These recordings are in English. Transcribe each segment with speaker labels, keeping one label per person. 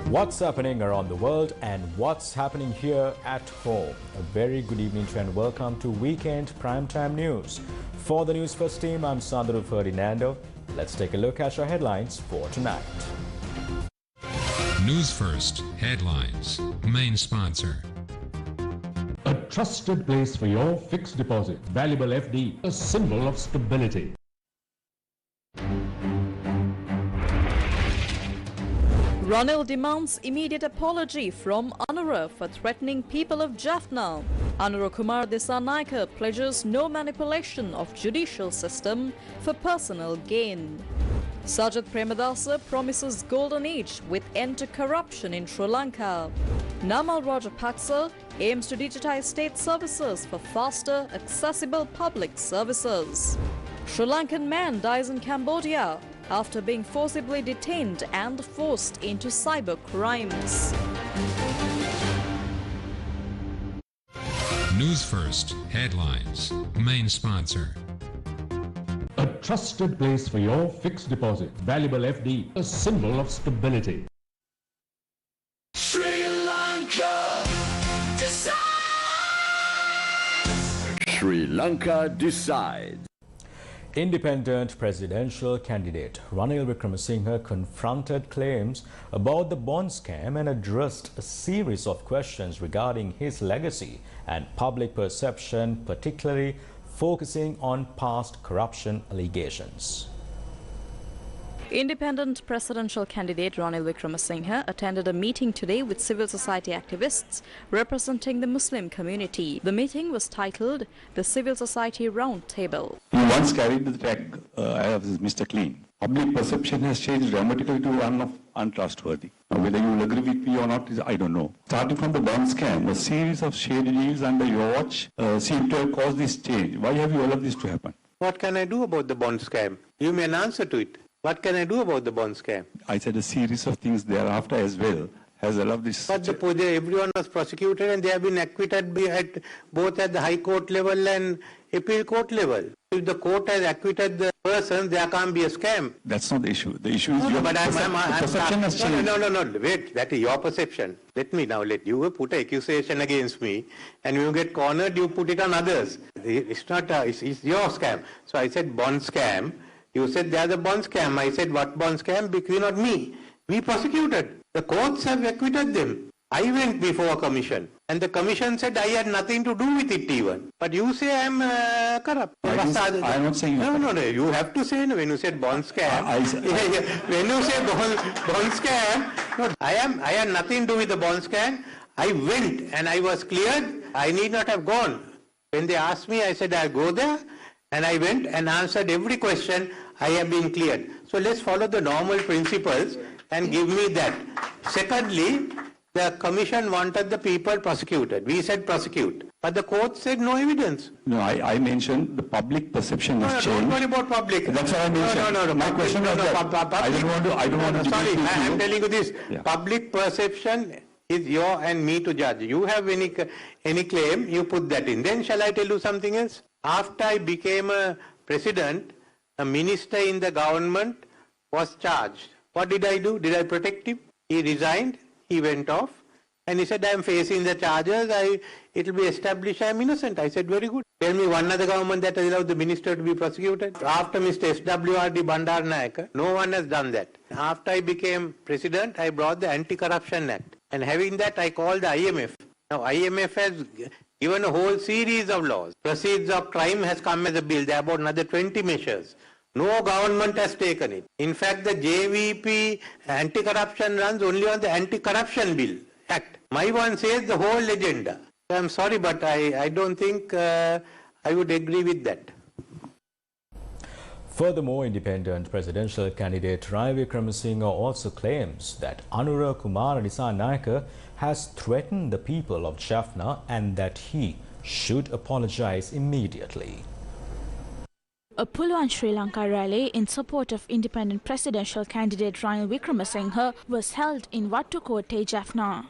Speaker 1: What's happening around the world and what's happening here at home? A very good evening to and welcome to Weekend Primetime News. For the Newsfirst team, I'm Sandro Ferdinando. Let's take a look at your headlines for tonight.
Speaker 2: Newsfirst headlines. Main sponsor.
Speaker 3: A trusted place for your fixed deposit. Valuable FD, a symbol of stability.
Speaker 4: Ranil demands immediate apology from Andra for threatening people of Jaffna. Andra Kumar Dissanayake pledges no manipulation of judicial system for personal gain. Sajat Premadasa promises golden age with end to corruption in Sri Lanka. Namar Rajaka aims to digitize state services for faster, accessible public services. Sri Lankan man dies in Cambodia after being forcibly detained and forced into cyber crimes.
Speaker 2: Newsfirst headlines. Main sponsor.
Speaker 3: A trusted place for your fixed deposit. Valuable FD, a symbol of stability.
Speaker 5: Sri Lanka decides. Sri Lanka decides.
Speaker 1: Independent presidential candidate Ranil Wickremesinghe confronted claims about the bond scam and addressed a series of questions regarding his legacy and public perception, particularly focusing on past corruption allegations.
Speaker 4: Independent presidential candidate Ranil Wickremesinghe attended a meeting today with civil society activists representing the Muslim community. The meeting was titled the Civil Society Roundtable.
Speaker 6: He once carried the tag of Mr. Clean. Public perception has changed dramatically to one of untrustworthy. Now, whether you will agree with me or not, I don't know. Starting from the bond scam, a series of shady deals under your watch seem to have caused this change. Why have you allowed this to happen?
Speaker 7: What can I do about the bond scam? Give me an answer to it. What can I do about the bond scam?
Speaker 6: I said a series of things thereafter as well has allowed this.
Speaker 7: But everyone was prosecuted and they have been acquitted both at the High Court level and Appeal Court level. If the court has acquitted the person, there can't be a scam.
Speaker 6: That's not the issue. The issue is your
Speaker 7: perception
Speaker 6: has changed.
Speaker 7: No. Wait, that is your perception. Let you put an accusation against me, and when you get cornered, you put it on others. It's not. It's your scam. So I said bond scam. You said there's a bond scam. I said what bond scam? Because not me. We prosecuted. The courts have acquitted them. I went before a commission. And the commission said I had nothing to do with it even. But you say I'm corrupt.
Speaker 6: I'm not saying
Speaker 7: No. You have to say no. When you said bond scam. When you say bond scam, no, I had nothing to do with the bond scam. I went and I was cleared. I need not have gone. When they asked me, I said I'll go there. And I went and answered every question. I have been cleared. So let's follow the normal principles and give me that. Secondly, the commission wanted the people prosecuted. We said prosecute. But the court said no evidence.
Speaker 6: No, I mentioned the public perception has changed.
Speaker 7: Don't worry about public.
Speaker 6: That's what I mentioned. No. My question was that. I don't want to.
Speaker 7: Sorry, I am telling you this. Yeah. Public perception is your and me to judge. You have any claim, you put that in. Then shall I tell you something else? After I became a president, a minister in the government was charged. What did I do? Did I protect him? He resigned. He went off. And he said, I am facing the charges. It will be established I am innocent. I said, very good. Tell me one other government that has allowed the minister to be prosecuted. After Mr. SWRD Bandaranaike, no one has done that. After I became president, I brought the Anti-Corruption Act. And having that, I called the IMF. Now, IMF has given a whole series of laws. Proceeds of crime has come as a bill. There are about another 20 measures. No government has taken it. In fact, the JVP anti-corruption runs only on the Anti-Corruption Bill Act. My one says the whole agenda. I'm sorry, but I don't think I would agree with that.
Speaker 1: Furthermore, independent presidential candidate Ranil Wickremesinghe also claims that Andra Kumar Dissanayake has threatened the people of Jaffna and that he should apologize immediately.
Speaker 8: A Pulwan Sri Lanka rally in support of independent presidential candidate Ranil Wickremesinghe was held in Wattukotte, Jaffna.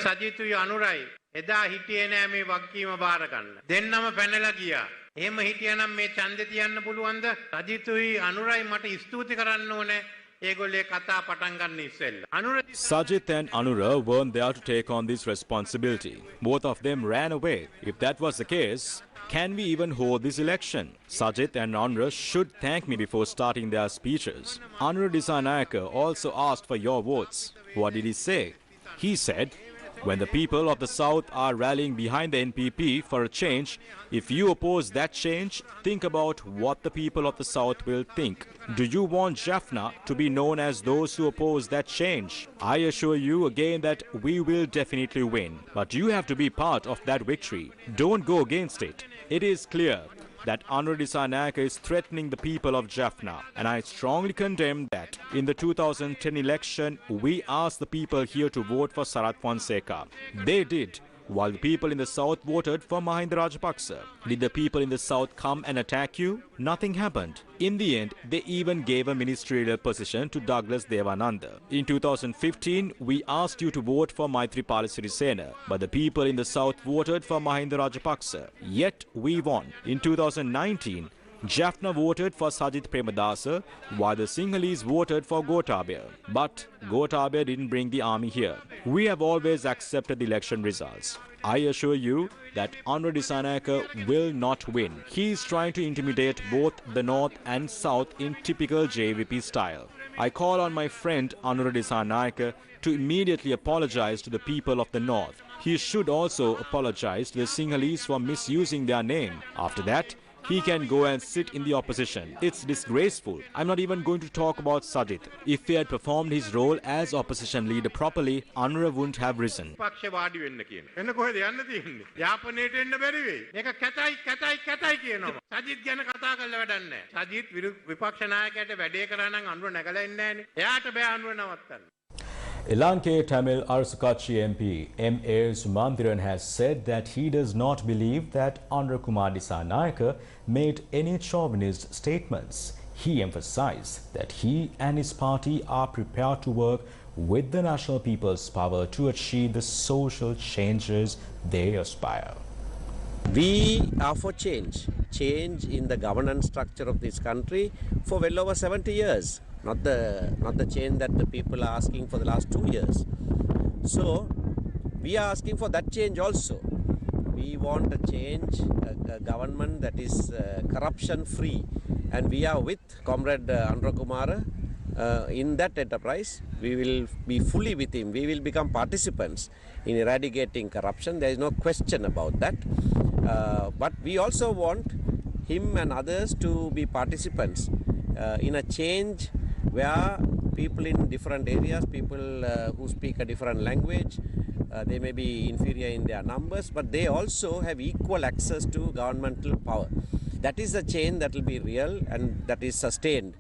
Speaker 7: සජිතුයි අනුරයි එදා හිටියේ නෑ මේ වගකීම බාර ගන්න. දෙන්නම පැනලා ගියා. එහෙම හිටියනම් මේ ඡන්දේ තියන්න පුළුවන්ද? රජිතුයි අනුරයි මට ස්තුති කරන්න ඕනේ. ඒගොල්ලේ කතා පටන් ගන්න ඉස්සෙල්ලා.
Speaker 1: Sajith and Andra weren't there to take on this responsibility. Both of them ran away. If that was the case, can we even hold this election? Sajith and Andra should thank me before starting their speeches. Andra Dissanayake also asked for your votes. What did he say? He said, when the people of the South are rallying behind the NPP for a change, if you oppose that change, think about what the people of the South will think. Do you want Jaffna to be known as those who oppose that change? I assure you again that we will definitely win. But you have to be part of that victory. Don't go against it. It is clear that Andra Dissanayake is threatening the people of Jaffna, and I strongly condemn that. In the 2010 election, we asked the people here to vote for Sarath Fonseca. They did, while the people in the South voted for Mahinda Rajapaksa. Did the people in the South come and attack you? Nothing happened. In the end, they even gave a ministerial position to Douglas Devananda. In 2015, we asked you to vote for Maithripala Sirisena, but the people in the South voted for Mahinda Rajapaksa. Yet we won. In 2019, Jaffna voted for Sajith Premadasa, while the Sinhalese voted for Gotabaya. But Gotabaya didn't bring the army here. We have always accepted the election results. I assure you that Andra Dissanayake will not win. He is trying to intimidate both the North and South in typical JVP style. I call on my friend Andra Dissanayake to immediately apologize to the people of the North. He should also apologize to the Sinhalese for misusing their name. After that, he can go and sit in the opposition. It's disgraceful. I'm not even going to talk about Sajith. If he had performed his role as opposition leader properly, Andra wouldn't have risen. Lankan Tamil Arsukachi MP M.A. Sumandiran has said that he does not believe that Andra Dissanayake made any chauvinist statements. He emphasized that he and his party are prepared to work with the National People's Power to achieve the social changes they aspire.
Speaker 9: We are for change in the governance structure of this country for well over 70 years. Not the change that the people are asking for the last 2 years. So we are asking for that change also. We want a change, a government that is corruption free, and we are with Comrade Andra Kumara in that enterprise. We will be fully with him. We will become participants in eradicating corruption. There is no question about that. But we also want him and others to be participants in a change where people in different areas, people who speak a different language, they may be inferior in their numbers, but they also have equal access to governmental power. That is a change that will be real and that is sustained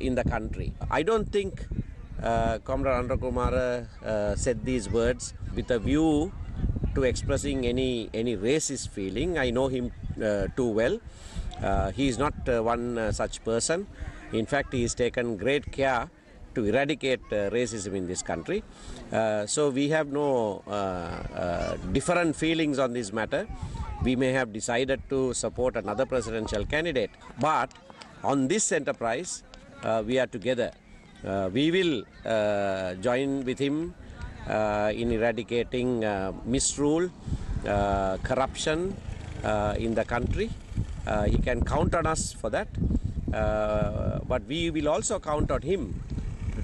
Speaker 9: in the country. I don't think Comrade Andra Kumara said these words with a view to expressing any racist feeling. I know him too well. He is not one such person. In fact, he has taken great care to eradicate racism in this country. So we have no different feelings on this matter. We may have decided to support another presidential candidate, but on this enterprise, we are together. We will join with him in eradicating misrule, corruption in the country. He can count on us for that. But we will also count on him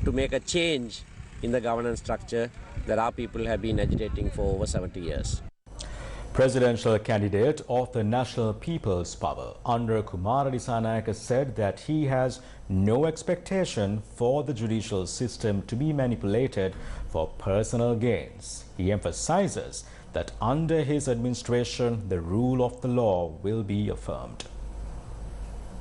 Speaker 9: to make a change in the governance structure that our people have been agitating for over 70 years.
Speaker 1: Presidential candidate of the National People's Power, Andra Dissanayake, said that he has no expectation for the judicial system to be manipulated for personal gains. He emphasizes that under his administration, the rule of the law will be affirmed.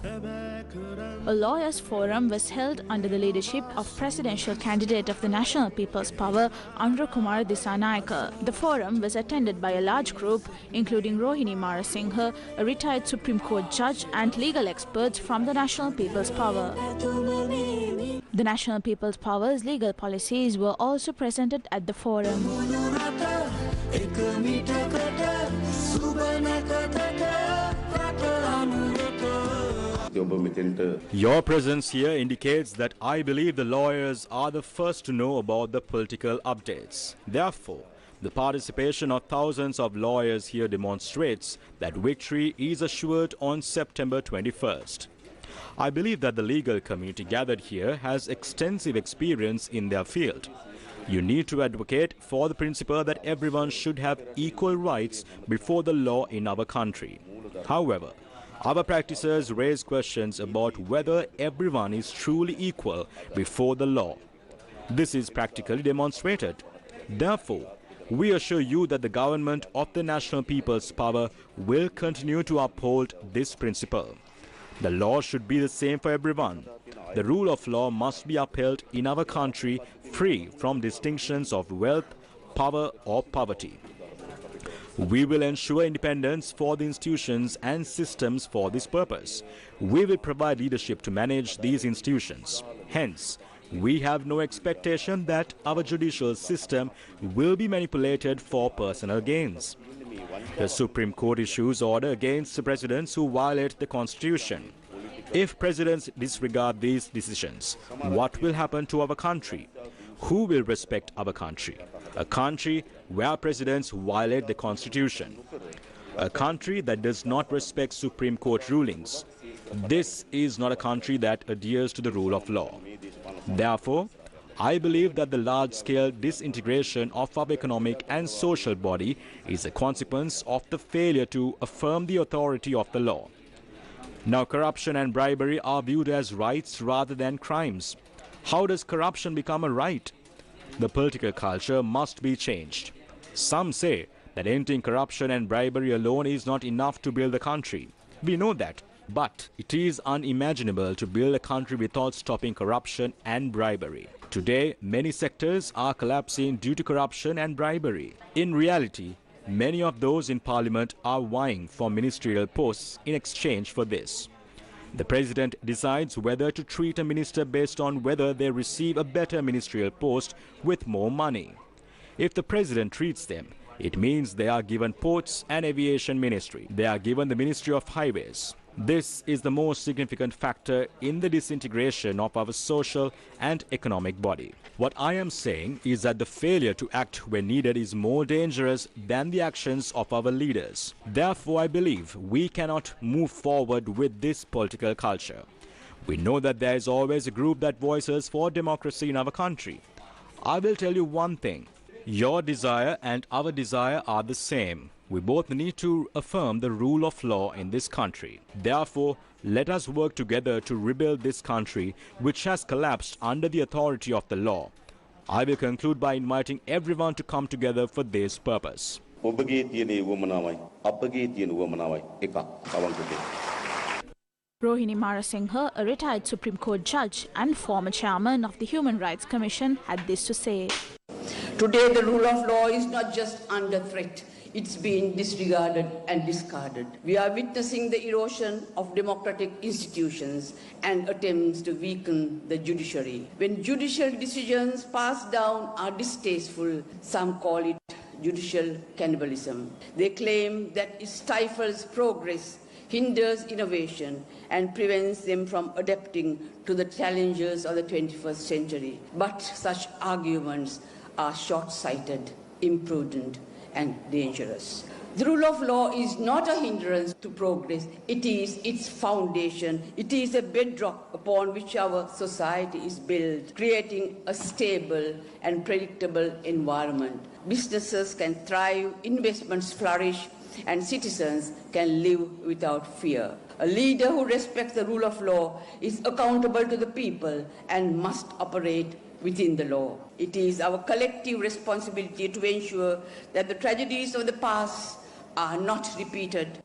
Speaker 8: A lawyers' forum was held under the leadership of presidential candidate of the National People's Power, Andra Dissanayake. The forum was attended by a large group, including Rohini Marasinghe, a retired Supreme Court judge, and legal experts from the National People's Power. The National People's Power's legal policies were also presented at the forum.
Speaker 1: Your presence here indicates that I believe the lawyers are the first to know about the political updates. Therefore, the participation of thousands of lawyers here demonstrates that victory is assured on September 21st. I believe that the legal community gathered here has extensive experience in their field. You need to advocate for the principle that everyone should have equal rights before the law in our country. However, our practitioners raise questions about whether everyone is truly equal before the law. This is practically demonstrated. Therefore, we assure you that the government of the National People's Power will continue to uphold this principle. The law should be the same for everyone. The rule of law must be upheld in our country, free from distinctions of wealth, power or poverty. We will ensure independence for the institutions and systems for this purpose. We will provide leadership to manage these institutions. Hence, we have no expectation that our judicial system will be manipulated for personal gains. The Supreme Court issues order against the presidents who violate the Constitution. If presidents disregard these decisions, what will happen to our country? Who will respect our country? A country where presidents violate the Constitution. A country that does not respect Supreme Court rulings. This is not a country that adheres to the rule of law. Therefore, I believe that the large-scale disintegration of our economic and social body is a consequence of the failure to affirm the authority of the law. Now, corruption and bribery are viewed as rights rather than crimes. How does corruption become a right? The political culture must be changed. Some say that ending corruption and bribery alone is not enough to build the country. We know that. But it is unimaginable to build a country without stopping corruption and bribery. Today, many sectors are collapsing due to corruption and bribery. In reality, many of those in parliament are vying for ministerial posts in exchange for this. The president decides whether to treat a minister based on whether they receive a better ministerial post with more money. If the president treats them, it means they are given ports and aviation ministry. They are given the Ministry of Highways. This is the most significant factor in the disintegration of our social and economic body. What I am saying is that the failure to act when needed is more dangerous than the actions of our leaders. Therefore, I believe we cannot move forward with this political culture. We know that there is always a group that voices for democracy in our country. I will tell you one thing. Your desire and our desire are the same. We both need to affirm the rule of law in this country. Therefore, let us work together to rebuild this country, which has collapsed under the authority of the law. I will conclude by inviting everyone to come together for this purpose.
Speaker 8: Rohini Marasinghe, a retired Supreme Court judge and former chairman of the Human Rights Commission, had this to say.
Speaker 10: Today, the rule of law is not just under threat. It's been disregarded and discarded. We are witnessing the erosion of democratic institutions and attempts to weaken the judiciary. When judicial decisions passed down are distasteful, some call it judicial cannibalism. They claim that it stifles progress, hinders innovation, and prevents them from adapting to the challenges of the 21st century. But such arguments are short-sighted, imprudent, and dangerous. The rule of law is not a hindrance to progress. It is its foundation. It is a bedrock upon which our society is built, creating a stable and predictable environment. Businesses can thrive, investments flourish, and citizens can live without fear. A leader who respects the rule of law is accountable to the people and must operate within the law. It is our collective responsibility to ensure that the tragedies of the past are not repeated.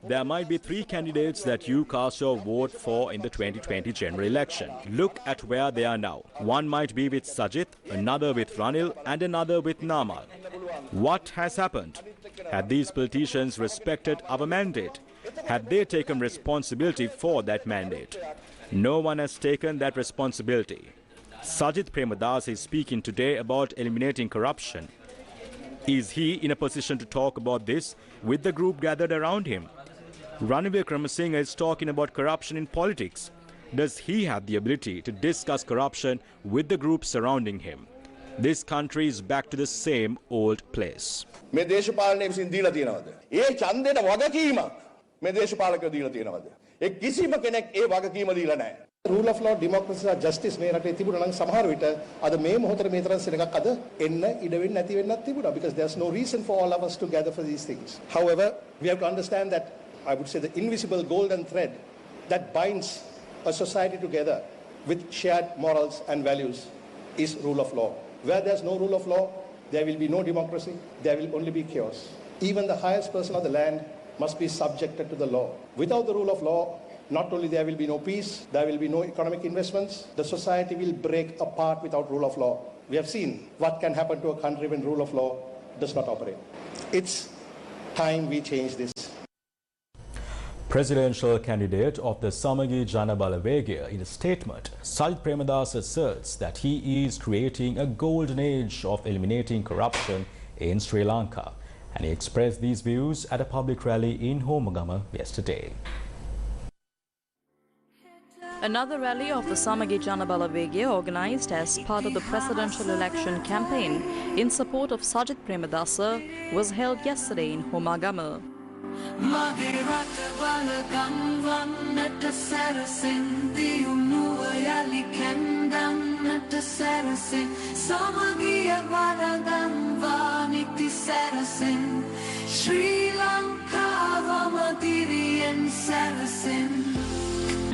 Speaker 1: There might be 3 candidates that you cast your vote for in the 2020 general election. Look at where they are now. One might be with Sajid, another with Ranil, and another with Namar. What has happened? Had these politicians respected our mandate? Had they taken responsibility for that mandate? No one has taken that responsibility. Sajid Premadas is speaking today about eliminating corruption. Is he in a position to talk about this with the group gathered around him? Ranvijay Singa is talking about corruption in politics. Does he have the ability to discuss corruption with the group surrounding him? This country is back to the same old place.
Speaker 11: මේ දේශපාලනයේ විසින් දීලා තියෙනවද? ඒ ඡන්දයට වගකීම මේ දේශපාලකයෝ දීලා තියෙනවද? ඒ කිසිම කෙනෙක් ඒ වගකීම දීලා නැහැ. Rule of law, democracy and justice මේ රටේ තිබුණා නම් සමහර විට අද මේ මොහොතේ මේ තරම් සෙනඟක් අද එන්න ඉඩ වෙන්නේ නැති වෙන්නත් තිබුණා, because there's no reason for all of us to gather for these things. However, we have to understand that I would say the invisible golden thread that binds a society together with shared morals and values is rule of law. Where there's no rule of law, there will be no democracy, there will only be chaos. Even the highest person of the land must be subjected to the law. Without the rule of law, not only there will be no peace, there will be no economic investments, the society will break apart without rule of law. We have seen what can happen to a country when rule of law does not operate. It's time we change this.
Speaker 1: Presidential candidate of the Samagi Jana Balawegya, in a statement, Sajith Premadasa asserts that he is creating a golden age of eliminating corruption in Sri Lanka, and he expressed these views at a public rally in Homagama yesterday.
Speaker 4: Another rally of the Samagi Jana Balawegya, organised as part of the presidential election campaign in support of Sajith Premadasa, was held yesterday in Homagama.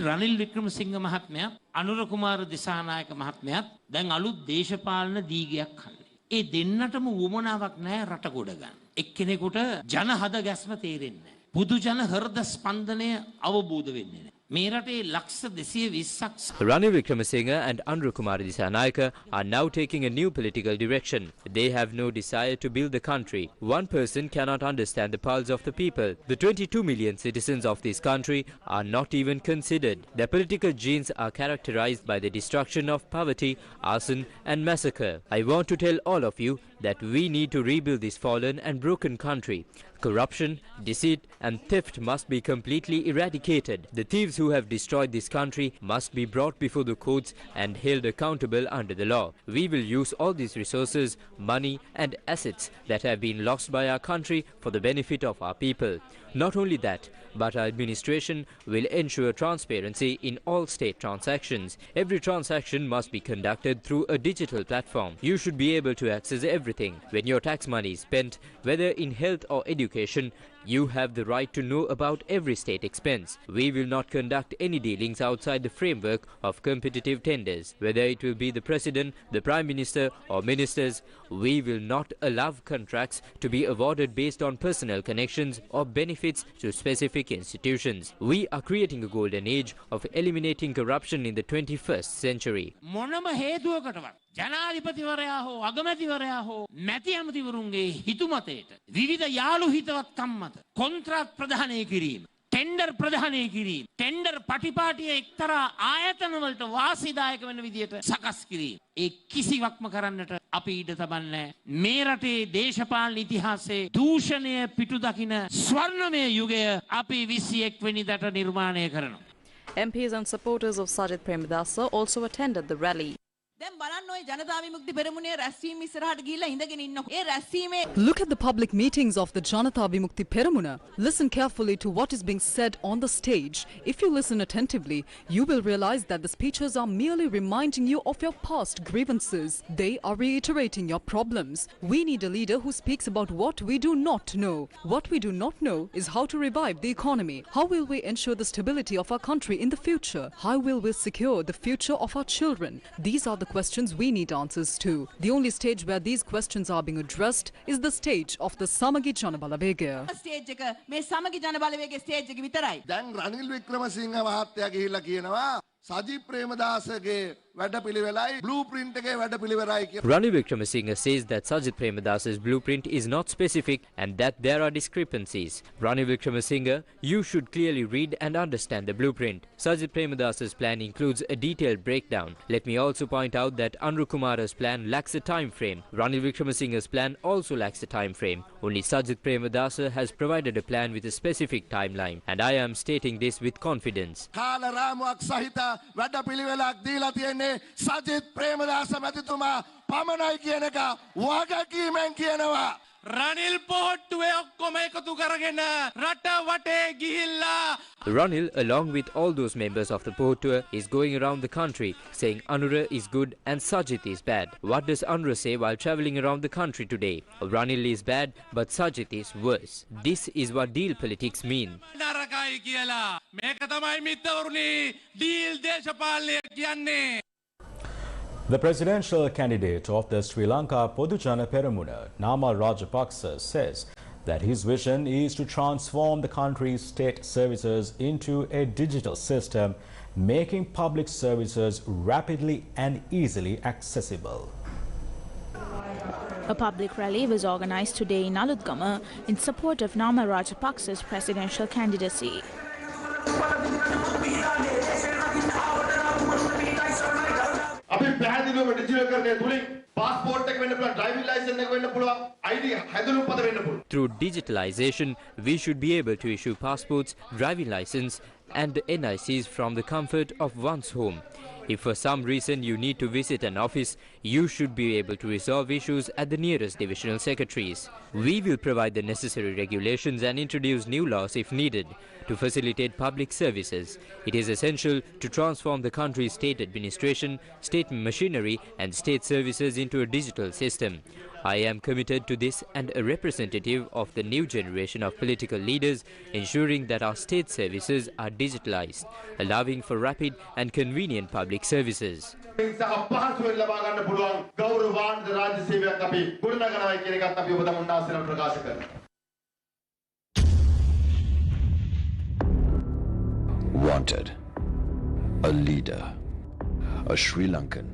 Speaker 12: Ranil Wickremesinghe මහත්මයා අනුර කුමාර දිසානායක මහත්මයාත් දැන් අලුත් දේශපාලන දීගයක් කන්නේ. ඒ දෙන්නටම වුමනාවක් නැහැ රට ගොඩ ගන්න. එක්කෙනෙකුට ජන හද ගැස්ම තේරෙන්නේ නැහැ. පුදු ජන හෘද ස්පන්දනය අවබෝධ වෙන්නේ නැහැ. මේ රටේ ලක්ෂ 220ක්
Speaker 13: Ranil Wickremesinghe and Andra Disanayake are now taking a new political direction. They have no desire to build the country. One person cannot understand the pulse of the people. The 22 million citizens of this country are not even considered. Their political genes are characterized by the destruction of poverty, arson and massacre. I want to tell all of you that we need to rebuild this fallen and broken country. Corruption, deceit and theft must be completely eradicated. The thieves who have destroyed this country must be brought before the courts and held accountable under the law. We will use all these resources, money and assets that have been lost by our country for the benefit of our people. Not only that, but our administration will ensure transparency in all state transactions. Every transaction must be conducted through a digital platform. You should be able to access everything. When your tax money is spent, whether in health or education, you have the right to know about every state expense. We will not conduct any dealings outside the framework of competitive tenders. Whether it will be the President, the Prime Minister or Ministers, we will not allow contracts to be awarded based on personal connections or benefits to specific institutions. We are creating a golden age of eliminating corruption in the 21st century.
Speaker 12: ජනාධිපතිවරයා හෝ අගමැතිවරයා හෝ මැති ඇමතිවරුන්ගේ හිතුමතයට විවිධ යාළු හිතවත්කම් මත කොන්ත්‍රාත් ප්‍රදානය කිරීම tender ප්‍රදානය කිරීම ටෙන්ඩර් පටිපාටිය එක්තරා ආයතනවලට වාසිදායක වෙන විදියට සකස් කිරීම ඒ කිසිවක්ම කරන්නට අපි ඉඩ තබන්නේ මේ රටේ දේශපාලන ඉතිහාසයේ දූෂණය පිටු දකින ස්වර්ණමය යුගය අපි 21 වෙනිදාට නිර්මාණය කරනවා.
Speaker 4: MPs and supporters of Sajith Premadasa also attended the rally.
Speaker 14: Look at the public meetings of the Janata Vimukti Peramuna. Listen carefully to what is being said on the stage. If you listen attentively, you will realize that the speeches are merely reminding you of your past grievances. They are reiterating your problems. We need a leader who speaks about what we do not know. What we do not know is how to revive the economy. How will we ensure the stability of our country in the future? How will we secure the future of our children? These are the questions we need answers to. The only stage where these questions are being addressed is the stage of the Samagi Jana Balawegya.
Speaker 15: Stage එක මේ Samagi Jana Balawegya stage එක විතරයි.
Speaker 11: දැන් රනිල් වික්‍රමසිංහ මහත්තයා ගිහිල්ලා කියනවා Sajith ප්‍රේමදාසගේ වැඩපිළිවෙලයි blueprint එකේ වැඩපිළිවෙලයි කියන
Speaker 13: Ranil Wickremesinghe says that Sajith Premadasa's blueprint is not specific and that there are discrepancies. Ranil Wickremesinghe, you should clearly read and understand the blueprint. Sajith Premadasa's plan includes a detailed breakdown. Let me also point out that Andra Kumara's plan lacks a time frame. Ranil Wickremesinghe's plan also lacks a time frame. Only Sajith Premadasa has provided a plan with a specific timeline, and I am stating this with confidence.
Speaker 11: කාල රාමුවක් සහිත වැඩපිළිවෙලක් දීලා තියෙන්නේ සජිත් ප්‍රේමදාස මැතිතුමා පමණයි කියන එක වගකීමෙන් කියනවා.
Speaker 12: රනිල් පොහොට්ටුවේ ඔක්කොම එකතු කරගෙන රට වටේ ගිහිල්ලා
Speaker 13: Ranil, along with all those members of the Pohottuwa, is going around the country saying Andra is good and Sajith is bad. What does Andra say while travelling around the country today? Ranil is bad, but Sajith is worse. This is what deal politics mean.
Speaker 12: නරකයි කියලා මේක තමයි මිත්‍රවරුනි deal දේශපාලනය කියන්නේ.
Speaker 1: The presidential candidate of the Sri Lanka Podujana Peramuna, Namar Rajaka, says that his vision is to transform the country's state services into a digital system, making public services rapidly and easily accessible.
Speaker 8: A public rally was organized today in Alutgama in support of Namar Rajaka's presidential candidacy.
Speaker 11: අපි පැහැදිලිවම ඩිජිටල්කරණය තුලින් passport එක වෙන්න පුළුවන් driving licence එක වෙන්න පුළුවන් ID හැදලුම්පත වෙන්න පුළුවන්.
Speaker 13: Through digitalization, we should be able to issue passports, driving license and NICs from the comfort of one's home. If for some reason you need to visit an office, you should be able to resolve issues at the nearest divisional secretaries. We will provide the necessary regulations and introduce new laws if needed to facilitate public services. It is essential to transform the country's state administration, state machinery and state services into a digital system. I am committed to this and a representative of the new generation of political leaders, ensuring that our state services are digitalized, allowing for rapid and convenient public services.
Speaker 16: Wanted, a leader, a Sri Lankan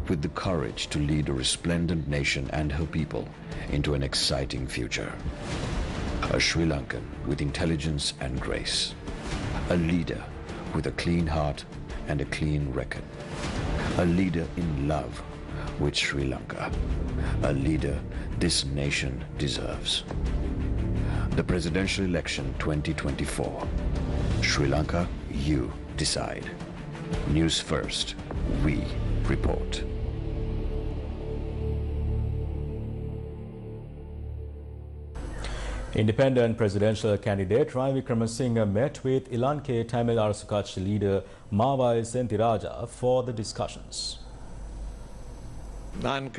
Speaker 16: with the courage to lead a resplendent nation and her people into an exciting future. A Sri Lankan with intelligence and grace. A leader with a clean heart and a clean record. A leader in love with Sri Lanka. A leader this nation deserves. The presidential election 2024. Sri Lanka, you decide. News first, we report.
Speaker 1: Independent presidential candidate Ranil Wickremesinghe met with Lankan Tamil Arasu Katchi leader Mawai Sentiraja for the discussions.
Speaker 17: I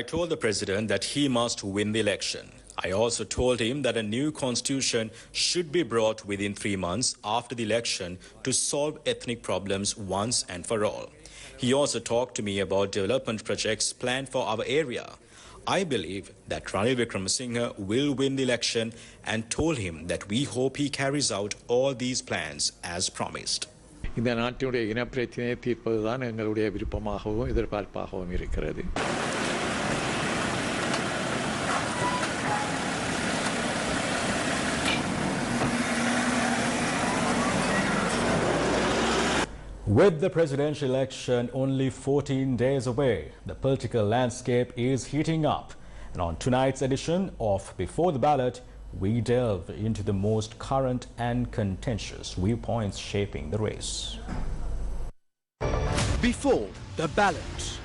Speaker 17: told the president that he must win the election. I also told him that a new constitution should be brought within 3 months after the election to solve ethnic problems once and for all. He also talked to me about development projects planned for our area. I believe that Ranil Wickremesinghe will win the election and told him that we hope he carries out all these plans as promised.
Speaker 18: இந்த நாட்டினுடைய இனப்பிரச்சனையை தீர்ப்பதுதான் எங்களுடைய விருப்பமாகவும் எதிர்பார்ப்பாகவும் இருக்கிறது.
Speaker 1: With the presidential election only 14 days away, the political landscape is heating up. And on tonight's edition of Before the Ballot, we delve into the most current and contentious viewpoints shaping the race.
Speaker 19: Before the Ballot.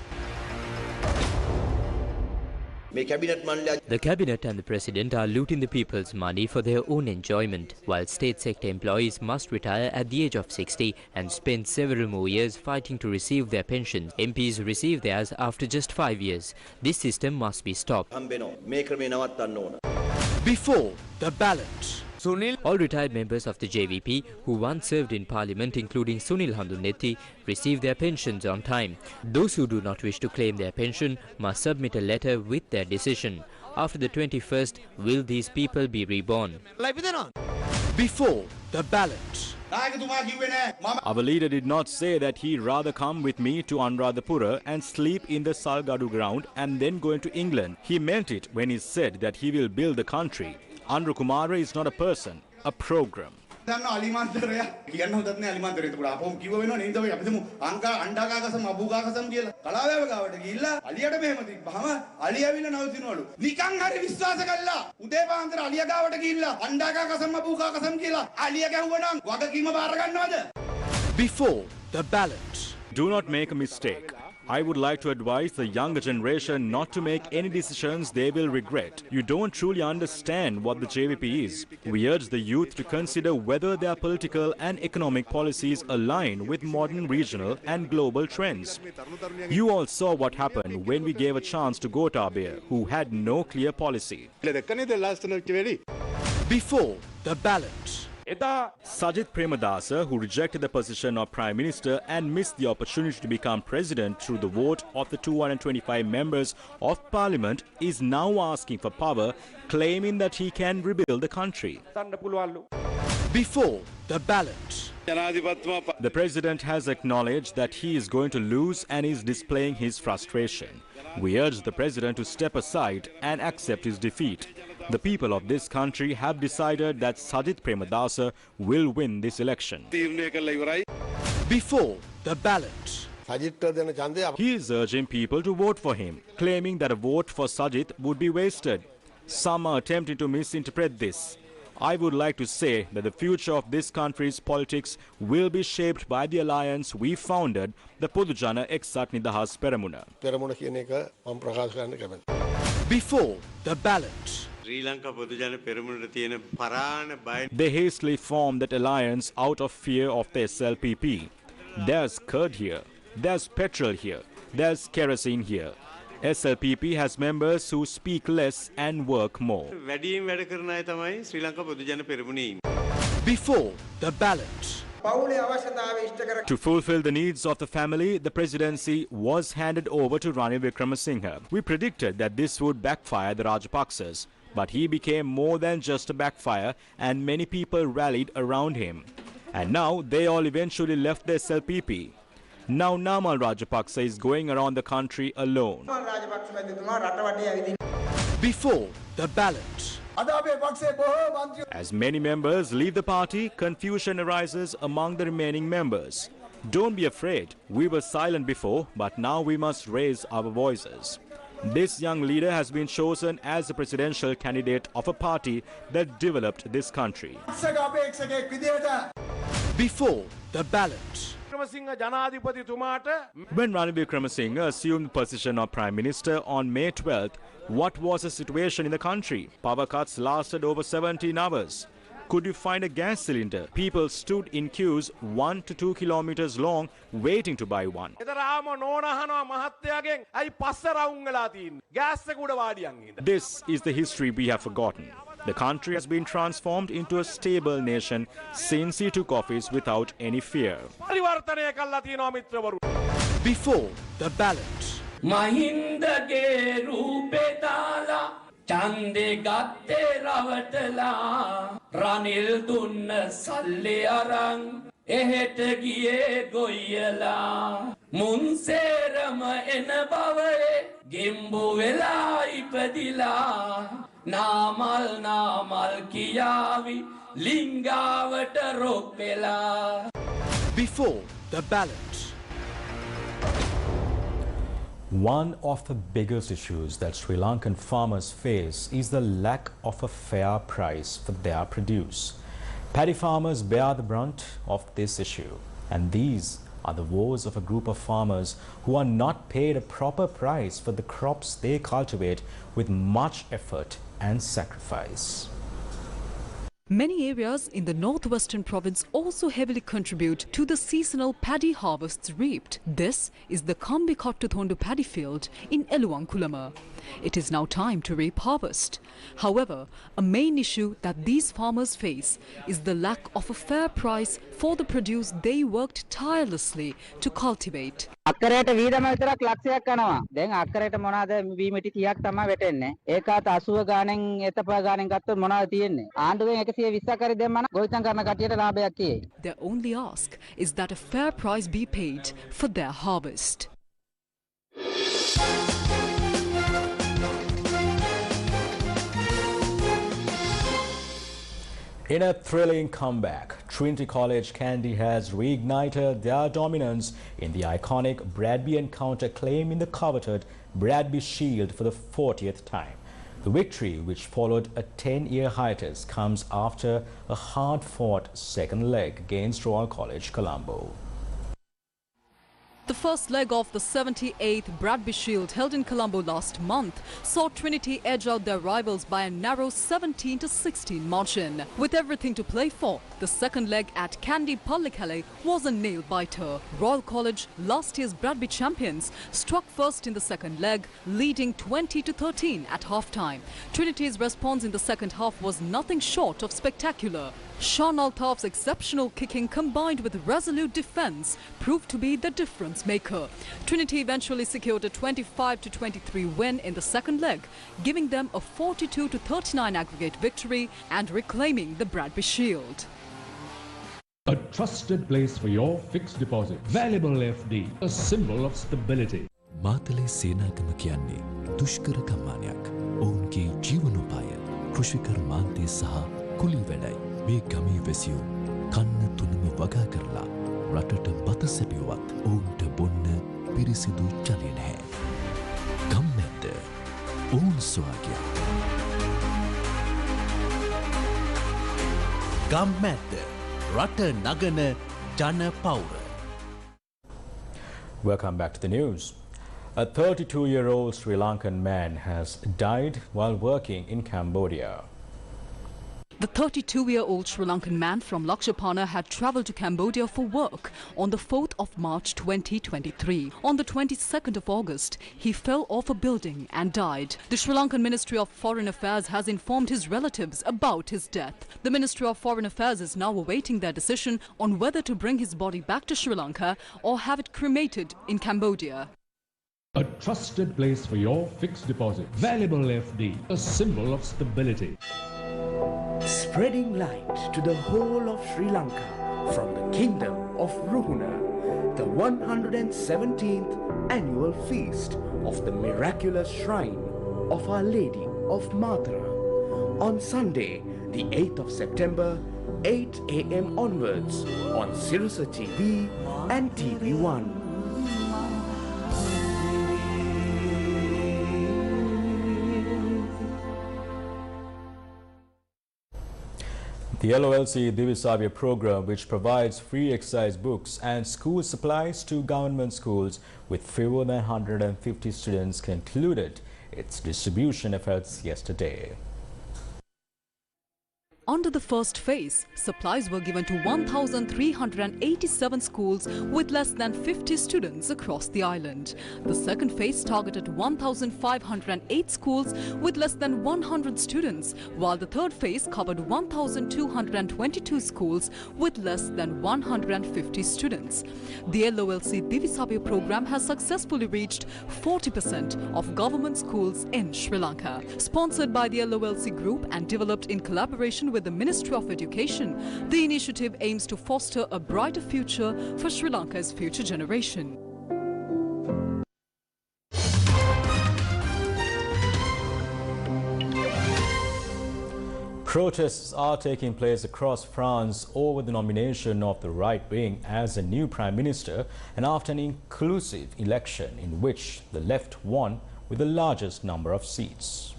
Speaker 13: The cabinet and the president are looting the people's money for their own enjoyment, while state sector employees must retire at the age of 60 and spend several more years fighting to receive their pensions. MPs receive theirs after just 5 years. This system must be stopped.
Speaker 19: Before the Ballot.
Speaker 13: All retired members of the JVP who once served in parliament, including Sunil Handunetti, receive their pensions on time. Those who do not wish to claim their pension must submit a letter with their decision. After the 21st, will these people be reborn?
Speaker 19: Before the ballot.
Speaker 17: Our leader did not say that he'd rather come with me to Anuradhapura and sleep in the Salgadu ground and then go into England. He meant it when he said that he will build the country. Andra Kumara is not a person, a program.
Speaker 19: Before the ballot.
Speaker 17: Do not make a mistake. I would like to advise the younger generation not to make any decisions they will regret. You don't truly understand what the JVP is. We urge the youth to consider whether their political and economic policies align with modern regional and global trends. You all saw what happened when we gave a chance to Gotabaya, who had no clear policy.
Speaker 19: Before the ballot.
Speaker 17: Sajith Premadasa, who rejected the position of Prime Minister and missed the opportunity to become President through the vote of the 225 members of Parliament, is now asking for power, claiming that he can rebuild the country.
Speaker 19: Before the ballot.
Speaker 17: The President has acknowledged that he is going to lose and is displaying his frustration. We urge the President to step aside and accept his defeat. The people of this country have decided that Sajith Premadasa will win this election.
Speaker 19: Before the ballot.
Speaker 17: He is urging people to vote for him, claiming that a vote for Sajith would be wasted. Some are attempting to misinterpret this. I would like to say that the future of this country's politics will be shaped by the alliance we founded, the Podujana Eksat Nidahas Peramuna.
Speaker 19: Before the ballot.
Speaker 17: They hastily formed that alliance out of fear of the SLPP. There's curd here, there's petrol here, there's kerosene here. SLPP has members who speak less and work more.
Speaker 19: Before the ballot.
Speaker 17: To fulfill the needs of the family, the presidency was handed over to Ranil Wickremesinghe. We predicted that this would backfire the Rajapaksas, but he became more than just a backfire and many people rallied around him. And now they all eventually left the SLPP. Now Namar Rajaka is going around the country alone.
Speaker 19: Before the ballot.
Speaker 17: As many members leave the party, confusion arises among the remaining members. Don't be afraid. We were silent before, but now we must raise our voices. This young leader has been chosen as the presidential candidate of a party that developed this country.
Speaker 19: Before the ballot.
Speaker 17: When Ranil Wickremesinghe assumed the position of Prime Minister on May 12th, what was the situation in the country? Power cuts lasted over 17 hours. Could you find a gas cylinder? People stood in queues 1 to 2 kilometers long waiting to buy one. This is the history we have forgotten. The country has been transformed into a stable nation since he took office without any fear.
Speaker 19: Before the ballot.
Speaker 20: Mahindage roope dala chande gatte rawatala Ranil dunna salle arang ehet giye goyala munserama ena bavaye gembu vela ipadila namal kiyavi lingavata ropela.
Speaker 19: Before the ballot.
Speaker 1: One of the biggest issues that Sri Lankan farmers face is the lack of a fair price for their produce. Paddy farmers bear the brunt of this issue, and these are the woes of a group of farmers who are not paid a proper price for the crops they cultivate with much effort and sacrifice.
Speaker 14: Many areas in the northwestern province also heavily contribute to the seasonal paddy harvests reaped. This is the Kambikottuthondu paddy field in Eluwankulama. It is now time to reap harvest. However, a main issue that these farmers face is the lack of a fair price for the produce they worked tirelessly to cultivate.
Speaker 21: අක්කරයට වීදම විතරක් ලක්ෂයක් යනවා. දැන් අක්කරයට මොනවාද වීමිටි 30ක් තමයි වැටෙන්නේ. ඒකත් 80 ගානෙන් එතප ගානෙන් ගත්තොත් මොනවද තියෙන්නේ? ආණ්ඩුවෙන් 120ක් හරි දෙන්න නම් ගොවිතැන් කරන කට්ටියට ලාභයක් කියේ.
Speaker 14: Their only ask is that a fair price be paid for their harvest.
Speaker 1: In a thrilling comeback, Trinity College Kandy has reignited their dominance in the iconic Bradby encounter, claiming the coveted Bradby Shield for the 40th time. The victory, which followed a 10-year hiatus, comes after a hard-fought second leg against Royal College Colombo.
Speaker 14: The first leg of the 78th Bradby Shield held in Colombo last month saw Trinity edge out their rivals by a narrow 17-16 margin. With everything to play for, the second leg at Kandy Pallikale was a nail-biter. Royal College, last year's Bradby champions, struck first in the second leg, leading 20-13 at half-time. Trinity's response in the second half was nothing short of spectacular. Sean Altaf's exceptional kicking combined with resolute defence proved to be the difference maker. Trinity eventually secured a 25-23 win in the second leg, giving them a 42-39 aggregate victory and reclaiming the Bradby Shield.
Speaker 3: A trusted place for your fixed deposit. Valuable FD, a symbol of stability.
Speaker 22: Matale සේනාගම කියන්නේ දුෂ්කර කම්මානයක්. ඔවුන්ගේ ජීවනෝපාය කෘෂිකර මාන්තේ සහ කුලී වැඩයි. මේ ගමේ වැසියෝ කන්න තුනම වගා කරලා රටට බත සැපියුවත් ඔවුන්ට බොන්න පිරිසිදු ජලය නැහැ. ගම්මැද්ද ඔවුන් සොයාගියා.
Speaker 19: ගම්මැද්ද රට නගන ජන පවුර.
Speaker 1: Welcome back to the news. A 32-year-old Sri Lankan man has died while working in Cambodia.
Speaker 14: The 32-year-old Sri Lankan man from Lakshapana had travelled to Cambodia for work on the 4th of March 2023. On the 22nd of August, he fell off a building and died. The Sri Lankan Ministry of Foreign Affairs has informed his relatives about his death. The Ministry of Foreign Affairs is now awaiting their decision on whether to bring his body back to Sri Lanka or have it cremated in Cambodia.
Speaker 3: A trusted place for your fixed deposit. Valuable FD, a symbol of stability.
Speaker 23: Spreading light to the whole of Sri Lanka from the kingdom of Ruhuna, the 117th annual feast of the miraculous shrine of Our Lady of Mathura. On Sunday, the 8th of September, 8 a.m. onwards on Sirasa TV and TV1.
Speaker 1: The LOLC Divisavya program, which provides free exercise books and school supplies to government schools with fewer than 150 students, concluded its distribution efforts yesterday.
Speaker 14: Under the first phase, supplies were given to 1,387 schools with less than 50 students across the island. The second phase targeted 1,508 schools with less than 100 students, while the third phase covered 1,222 schools with less than 150 students. The LOLC Divisavya program has successfully reached 40% of government schools in Sri Lanka. Sponsored by the LOLC Group and developed in collaboration with the Ministry of Education, the initiative aims to foster a brighter future for Sri Lanka's future generation.
Speaker 1: Protests are taking place across France over the nomination of the right wing as a new prime minister, and after an inclusive election in which the left won with the largest number of seats.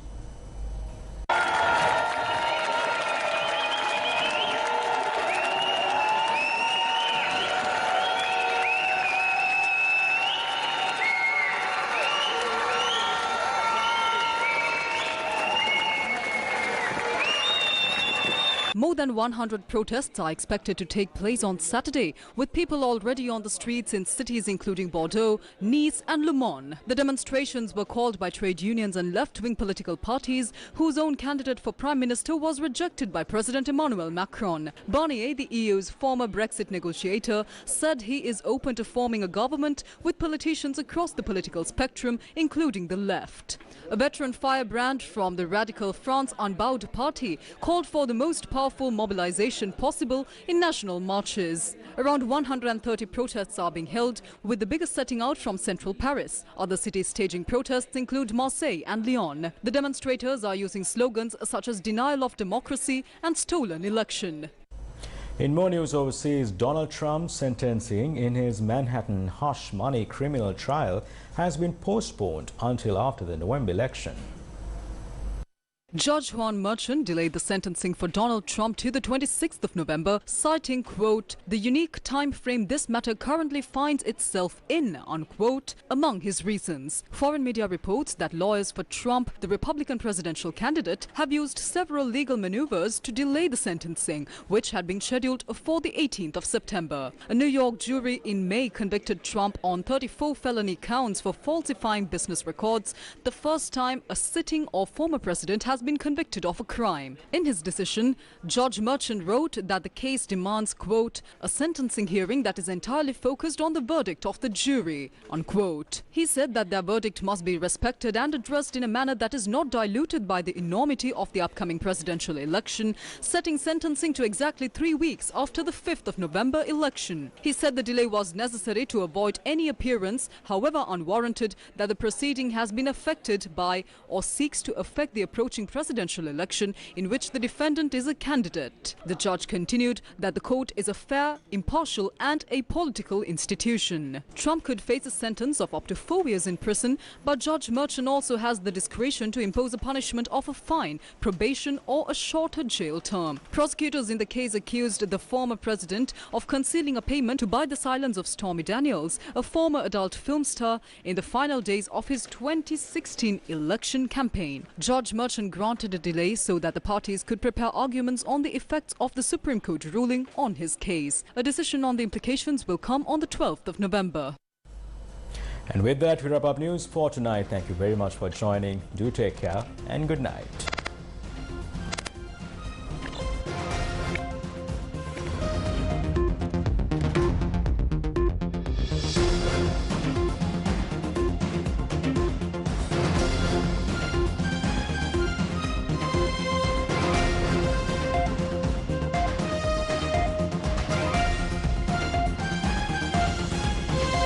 Speaker 14: More More than 100 protests are expected to take place on Saturday, with people already on the streets in cities including Bordeaux, Nice and Le Mans. The demonstrations were called by trade unions and left-wing political parties whose own candidate for Prime Minister was rejected by President Emmanuel Macron. Barnier, the EU's former Brexit negotiator, said he is open to forming a government with politicians across the political spectrum, including the left. A veteran firebrand from the radical France Unbowed party called for the most powerful mobilization possible in national marches. Around 130 protests are being held, with the biggest setting out from central Paris. Other cities staging protests include Marseille and Lyon. The demonstrators are using slogans such as denial of democracy and stolen election.
Speaker 1: In more news overseas, Donald Trump's sentencing in his Manhattan hush money criminal trial has been postponed until after the November election.
Speaker 14: Judge Juan Merchan delayed the sentencing for Donald Trump to the 26th of November, citing, quote, the unique time frame this matter currently finds itself in, unquote, among his reasons. Foreign media reports that lawyers for Trump, the Republican presidential candidate, have used several legal maneuvers to delay the sentencing, which had been scheduled for the 18th of September. A New York jury in May convicted Trump on 34 felony counts for falsifying business records, the first time a sitting or former president has been convicted of a crime. In his decision, Judge Merchan wrote that the case demands, quote, a sentencing hearing that is entirely focused on the verdict of the jury, unquote. He said that their verdict must be respected and addressed in a manner that is not diluted by the enormity of the upcoming presidential election, setting sentencing to exactly 3 weeks after the 5th of November election. He said the delay was necessary to avoid any appearance, however unwarranted, that the proceeding has been affected by or seeks to affect the approaching presidential election in which the defendant is a candidate. The judge continued that the court is a fair, impartial and apolitical institution. Trump could face a sentence of up to 4 years in prison, but Judge Merchan also has the discretion to impose a punishment of a fine, probation or a shorter jail term. Prosecutors in the case accused the former president of concealing a payment to buy the silence of Stormy Daniels, a former adult film star, in the final days of his 2016 election campaign. Judge Merchan granted a delay so that the parties could prepare arguments on the effects of the Supreme Court ruling on his case. A decision on the implications will come on the 12th of November.
Speaker 1: And with that, we wrap up news for tonight. Thank you very much for joining. Do take care and good night.